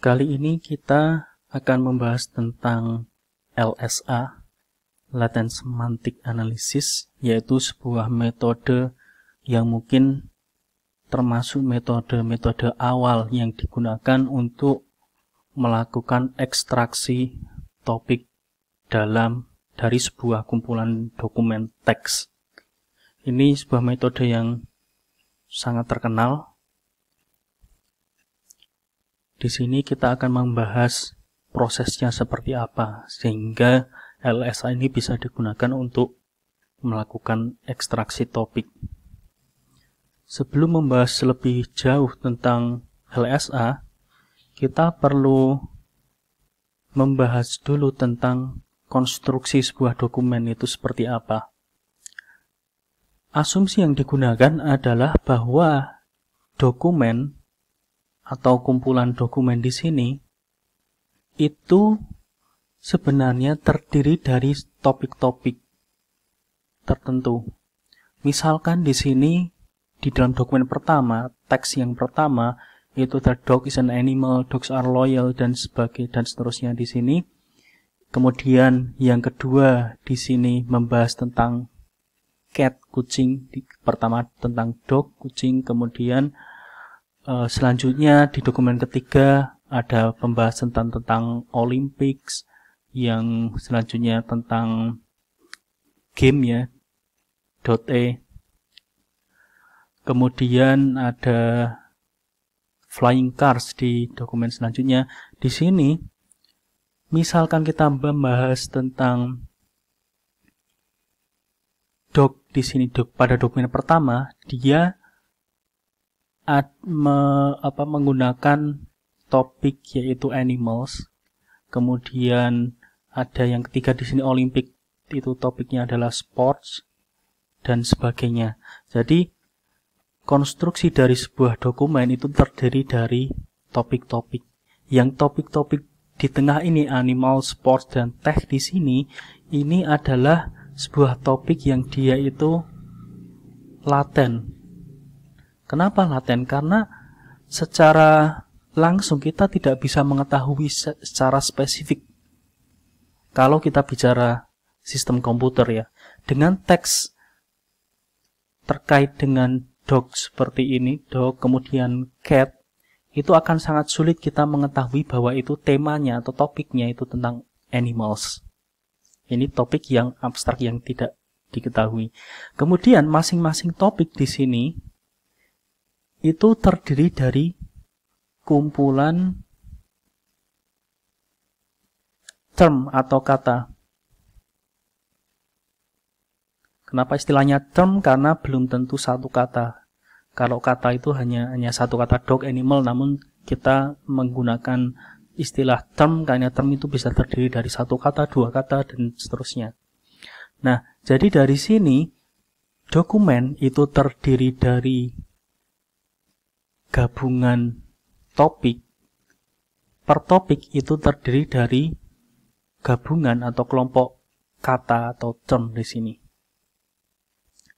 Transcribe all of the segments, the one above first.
Kali ini kita akan membahas tentang LSA, Latent Semantic Analysis, yaitu sebuah metode yang mungkin termasuk metode-metode awal yang digunakan untuk melakukan ekstraksi topik dari sebuah kumpulan dokumen teks. Ini sebuah metode yang sangat terkenal. Di sini kita akan membahas prosesnya seperti apa, sehingga LSA ini bisa digunakan untuk melakukan ekstraksi topik. Sebelum membahas lebih jauh tentang LSA, kita perlu membahas dulu tentang konstruksi sebuah dokumen itu seperti apa. Asumsi yang digunakan adalah bahwa dokumen atau kumpulan dokumen di sini itu sebenarnya terdiri dari topik-topik tertentu. Misalkan di sini di dalam dokumen pertama, teks yang pertama itu the dog is an animal, dogs are loyal dan seterusnya di sini. Kemudian yang kedua di sini membahas tentang cat, kucing, pertama tentang dog, kucing, kemudian selanjutnya di dokumen ketiga ada pembahasan tentang Olympics, yang selanjutnya tentang game ya, .e. Kemudian ada flying cars di dokumen selanjutnya. Di sini misalkan kita membahas tentang dog di sini pada dokumen pertama, dia menggunakan topik yaitu animals. Kemudian ada yang ketiga di sini Olympic, itu topiknya adalah sports dan sebagainya. Jadi konstruksi dari sebuah dokumen itu terdiri dari topik-topik. Yang topik-topik di tengah ini animal, sports dan tech di sini ini adalah sebuah topik yang dia itu laten. Kenapa laten? Karena secara langsung kita tidak bisa mengetahui secara spesifik. Kalau kita bicara sistem komputer ya, dengan teks terkait dengan dog seperti ini, dog kemudian cat, itu akan sangat sulit kita mengetahui bahwa itu temanya atau topiknya itu tentang animals. Ini topik yang abstrak yang tidak diketahui. Kemudian masing-masing topik di sini itu terdiri dari kumpulan term atau kata. Kenapa istilahnya term? Karena belum tentu satu kata. Kalau kata itu hanya satu kata dog, animal, namun kita menggunakan istilah term karena term itu bisa terdiri dari satu kata, dua kata, dan seterusnya. Nah, jadi dari sini dokumen itu terdiri dari gabungan topik. Per topik itu terdiri dari gabungan atau kelompok kata atau term di sini.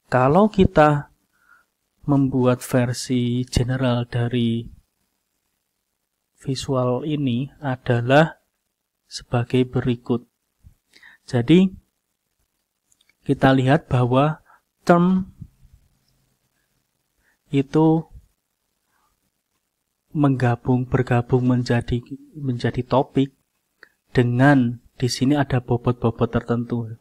Kalau kita membuat versi general dari visual ini adalah sebagai berikut. Jadi kita lihat bahwa term itu bergabung menjadi topik dengan di sini ada bobot-bobot tertentu.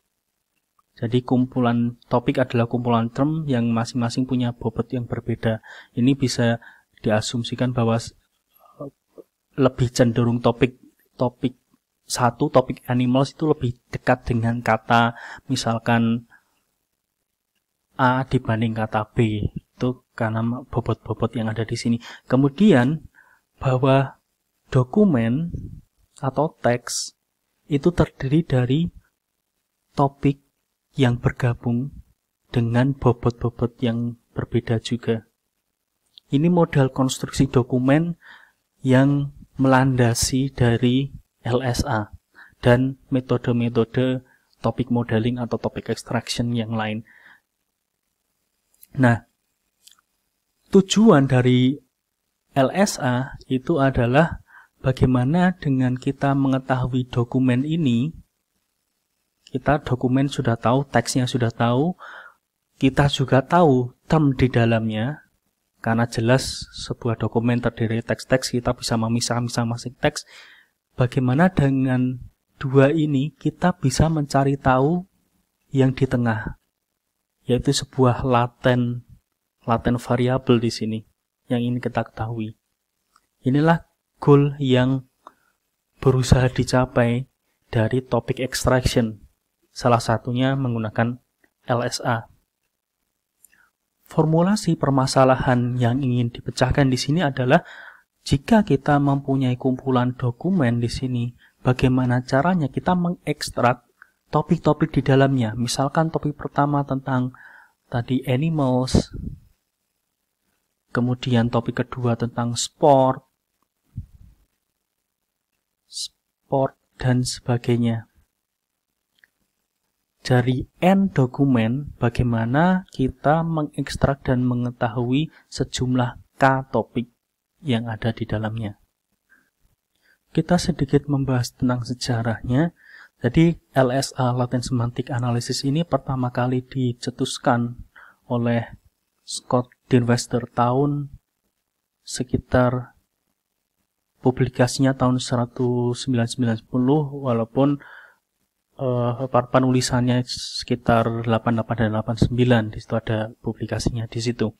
Jadi kumpulan topik adalah kumpulan term yang masing-masing punya bobot yang berbeda. Ini bisa diasumsikan bahwa lebih cenderung topik animals itu lebih dekat dengan kata misalkan A dibanding kata B. Itu karena bobot-bobot yang ada di sini. Kemudian bahwa dokumen atau teks itu terdiri dari topik yang bergabung dengan bobot-bobot yang berbeda juga. Ini modal konstruksi dokumen yang melandasi dari LSA dan metode-metode topik modeling atau topik extraction yang lain. Nah, tujuan dari LSA itu adalah bagaimana dengan kita mengetahui dokumen ini? Kita dokumen sudah tahu, teksnya sudah tahu, kita juga tahu term di dalamnya, karena jelas sebuah dokumen terdiri teks-teks, kita bisa memisah-misah masing teks. Bagaimana dengan dua ini kita bisa mencari tahu yang di tengah, yaitu sebuah laten variabel di sini yang ingin kita ketahui. Inilah goal yang berusaha dicapai dari topic extraction, salah satunya menggunakan LSA. Formulasi permasalahan yang ingin dipecahkan di sini adalah jika kita mempunyai kumpulan dokumen di sini, bagaimana caranya kita mengekstrak topik-topik di dalamnya. Misalkan topik pertama tentang tadi animals, kemudian topik kedua tentang sport dan sebagainya. Dari N dokumen, bagaimana kita mengekstrak dan mengetahui sejumlah K topik yang ada di dalamnya. Kita sedikit membahas tentang sejarahnya. Jadi LSA, Latent Semantic Analysis ini pertama kali dicetuskan oleh Scott Dillwester tahun sekitar publikasinya tahun 1990, walaupun penulisannya sekitar 88 dan 89, di situ ada publikasinya di situ.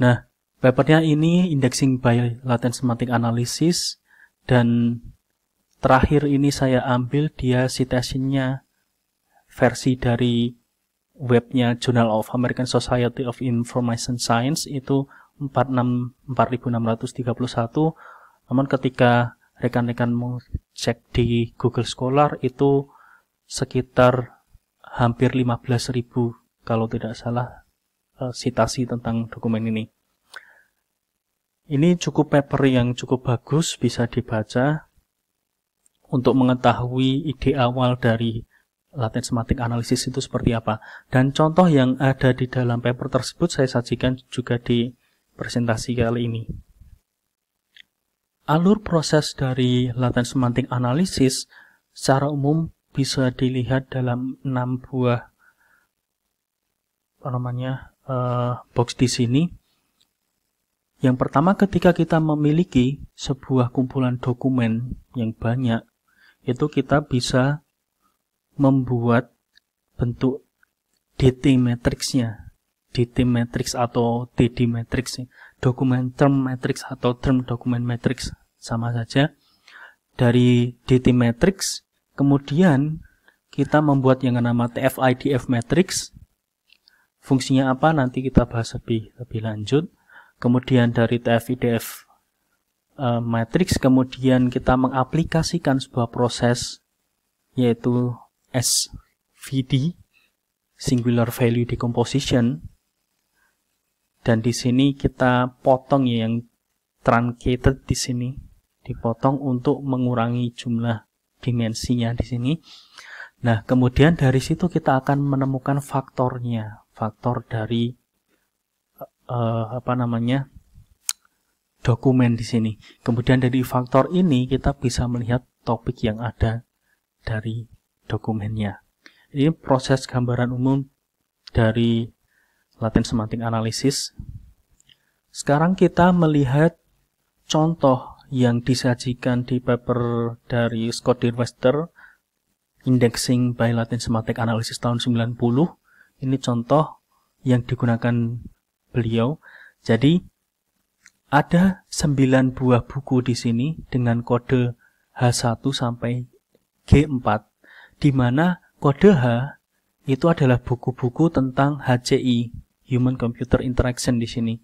Nah, papernya ini Indexing by Latent Semantic Analysis, dan terakhir ini saya ambil dia citationnya versi dari webnya Journal of American Society of Information Science, itu 4631. Namun ketika rekan-rekan mau cek di Google Scholar itu sekitar hampir 15.000 kalau tidak salah citasi tentang dokumen ini. Ini cukup paper yang cukup bagus, bisa dibaca untuk mengetahui ide awal dari Latent Semantic Analysis itu seperti apa. Dan contoh yang ada di dalam paper tersebut saya sajikan juga di presentasi kali ini. Alur proses dari Latent Semantic Analysis secara umum bisa dilihat dalam 6 buah box di sini. Yang pertama, ketika kita memiliki sebuah kumpulan dokumen yang banyak, itu kita bisa membuat bentuk DT matrixnya, DT matrix atau DD matrix, dokumen term matrix atau term dokumen matrix, sama saja. Dari DT matrix, kemudian kita membuat yang nama TF-IDF matrix. Fungsinya apa? Nanti kita bahas lebih lanjut. Kemudian dari TF-IDF matrix, kemudian kita mengaplikasikan sebuah proses yaitu SVD, Singular Value Decomposition, dan di sini kita potong ya, yang truncated di sini dipotong untuk mengurangi jumlah dimensinya di sini. Nah, kemudian dari situ kita akan menemukan faktornya, faktor dari dokumen di sini. Kemudian dari faktor ini kita bisa melihat topik yang ada dari dokumennya. Ini proses gambaran umum dari Latent Semantic Analysis. Sekarang kita melihat contoh yang disajikan di paper dari Scott Dillwester, Indexing by Latent Semantic Analysis tahun 90. Ini contoh yang digunakan beliau. Jadi ada 9 buah buku di sini dengan kode H1 sampai G4, di mana kode H itu adalah buku-buku tentang HCI, Human Computer Interaction di sini.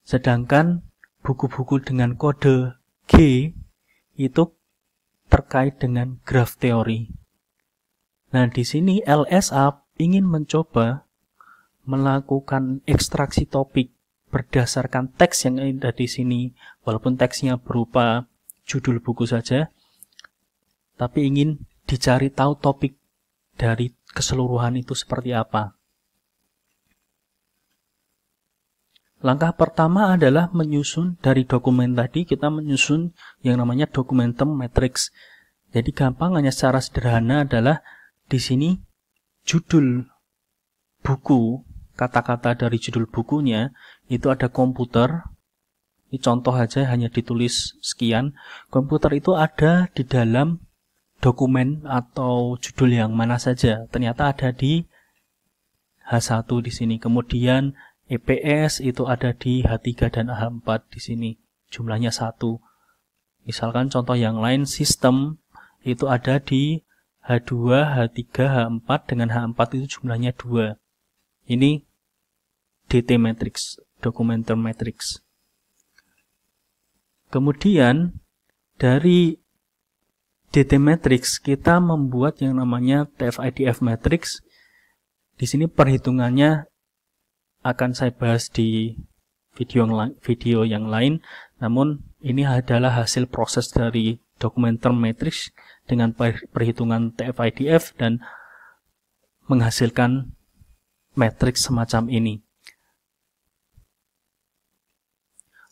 Sedangkan buku-buku dengan kode G itu terkait dengan graph teori. Nah, di sini LSA ingin mencoba melakukan ekstraksi topik berdasarkan teks yang ada di sini, walaupun teksnya berupa judul buku saja, tapi ingin dicari tahu topik dari keseluruhan itu seperti apa. Langkah pertama adalah menyusun dari dokumen tadi, kita menyusun yang namanya documentum matrix. Jadi gampang, hanya secara sederhana adalah di sini judul buku, kata-kata dari judul bukunya itu ada komputer. Ini contoh aja, hanya ditulis sekian. Komputer itu ada di dalam dokumen atau judul yang mana saja. Ternyata ada di H1 di sini. Kemudian EPS itu ada di H3 dan H4 di sini. Jumlahnya 1. Misalkan contoh yang lain, sistem itu ada di H2, H3, H4 dengan H4 itu jumlahnya 2. Ini DT matrix, documentum matrix. Kemudian dari DT matrix kita membuat yang namanya TF-IDF matrix. Di sini perhitungannya akan saya bahas di video yang lain, namun ini adalah hasil proses dari documentum matrix dengan perhitungan TF-IDF dan menghasilkan matriks semacam ini.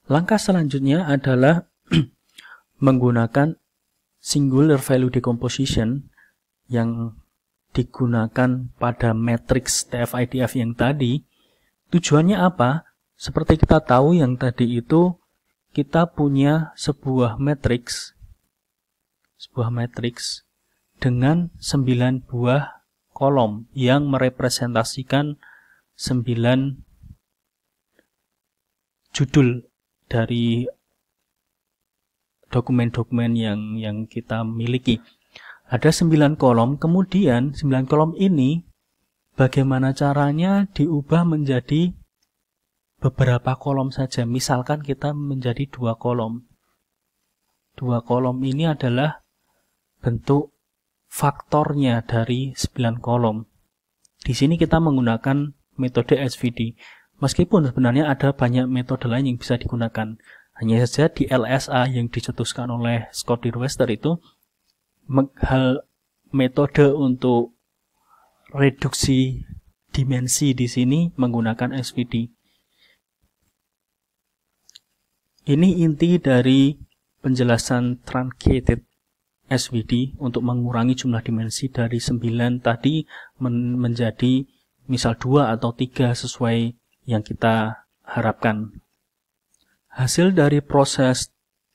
Langkah selanjutnya adalah menggunakan singular value decomposition yang digunakan pada matriks TF-IDF yang tadi. Tujuannya apa? Seperti kita tahu yang tadi itu kita punya sebuah matriks dengan 9 buah kolom yang merepresentasikan 9 judul dari dokumen-dokumen yang kita miliki. Ada 9 kolom, kemudian 9 kolom ini bagaimana caranya diubah menjadi beberapa kolom saja. Misalkan kita menjadi 2 kolom. 2 kolom ini adalah bentuk faktornya dari 9 kolom. Di sini kita menggunakan metode SVD. Meskipun sebenarnya ada banyak metode lain yang bisa digunakan. Hanya saja di LSA yang dicetuskan oleh Scott Dirwester itu metode untuk reduksi dimensi di sini menggunakan SVD. Ini inti dari penjelasan truncated SVD untuk mengurangi jumlah dimensi dari 9 tadi menjadi misal 2 atau 3 sesuai yang kita harapkan. Hasil dari proses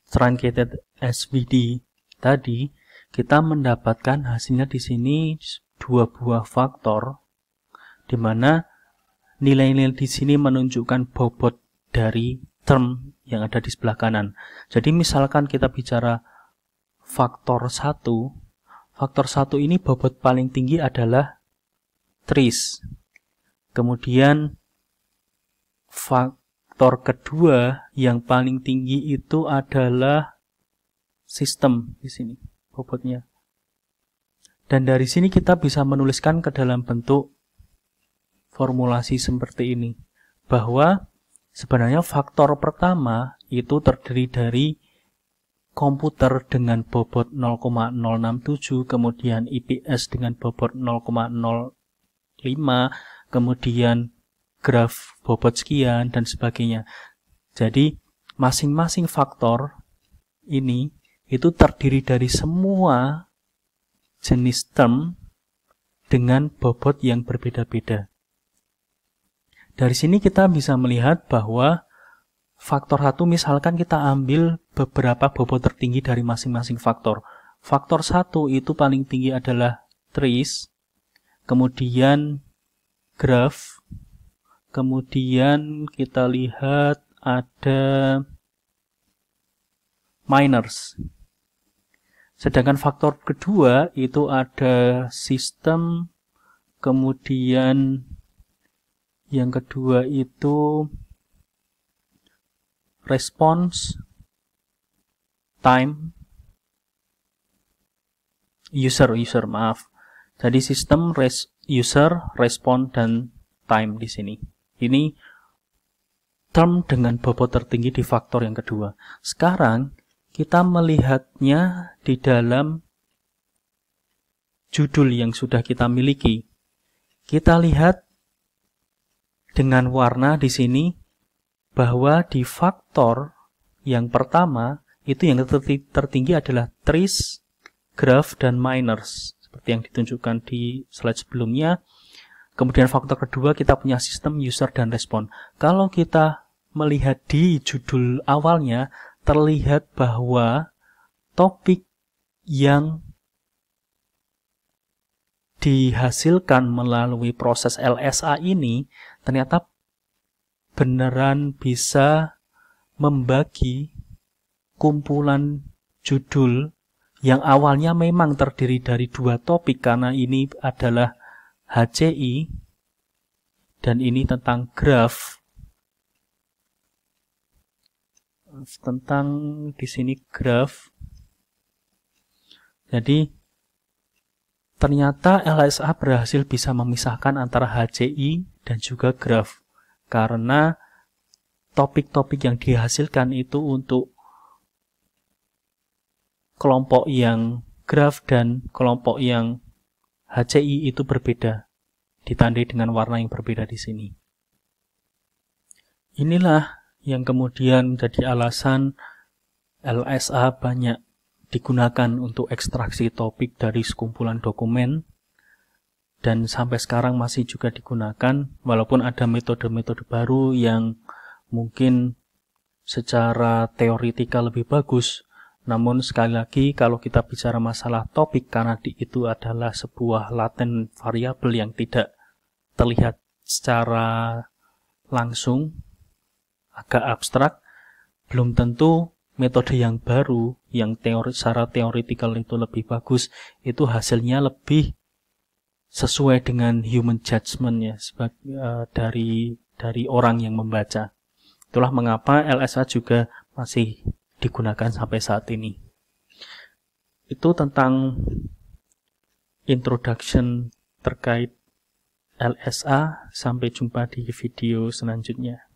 truncated SVD tadi, kita mendapatkan hasilnya di sini 2 buah faktor, di mana nilai-nilai di sini menunjukkan bobot dari term yang ada di sebelah kanan. Jadi misalkan kita bicara faktor 1, faktor 1 ini bobot paling tinggi adalah trees. Kemudian faktor kedua yang paling tinggi itu adalah sistem di sini bobotnya. Dan dari sini kita bisa menuliskan ke dalam bentuk formulasi seperti ini, bahwa sebenarnya faktor pertama itu terdiri dari komputer dengan bobot 0,067, kemudian IPS dengan bobot 0,05, kemudian graf bobot sekian, dan sebagainya. Jadi masing-masing faktor ini itu terdiri dari semua jenis term dengan bobot yang berbeda-beda. Dari sini kita bisa melihat bahwa faktor 1 misalkan kita ambil beberapa bobot tertinggi dari masing-masing faktor. Faktor 1 itu paling tinggi adalah trees, kemudian graph, kemudian kita lihat ada minors. Sedangkan faktor kedua itu ada sistem, kemudian yang kedua itu response, time, user, maaf. Jadi sistem, user, response, dan time di sini. Ini term dengan bobot tertinggi di faktor yang kedua. Sekarang kita melihatnya di dalam judul yang sudah kita miliki. Kita lihat dengan warna di sini bahwa di faktor yang pertama itu yang tertinggi adalah trees, graph, dan minors seperti yang ditunjukkan di slide sebelumnya. Kemudian faktor kedua kita punya sistem, user, dan respon. Kalau kita melihat di judul awalnya, terlihat bahwa topik yang dihasilkan melalui proses LSA ini ternyata beneran bisa membagi kumpulan judul yang awalnya memang terdiri dari 2 topik karena ini adalah HCI dan ini tentang graph. Tentang di sini graph. Jadi ternyata LSA berhasil bisa memisahkan antara HCI dan juga graph karena topik-topik yang dihasilkan itu untuk kelompok yang graph dan kelompok yang HCI itu berbeda, ditandai dengan warna yang berbeda di sini. Inilah yang kemudian menjadi alasan LSA banyak digunakan untuk ekstraksi topik dari sekumpulan dokumen, dan sampai sekarang masih juga digunakan, walaupun ada metode-metode baru yang mungkin secara teoretikal lebih bagus. Namun sekali lagi kalau kita bicara masalah topik, karena itu adalah sebuah latent variabel yang tidak terlihat secara langsung, agak abstrak, belum tentu metode yang baru yang secara teoretikal itu lebih bagus, itu hasilnya lebih sesuai dengan human judgment ya, dari orang yang membaca. Itulah mengapa LSA juga masih digunakan sampai saat ini. Itu tentang introduction terkait LSA. Sampai jumpa di video selanjutnya.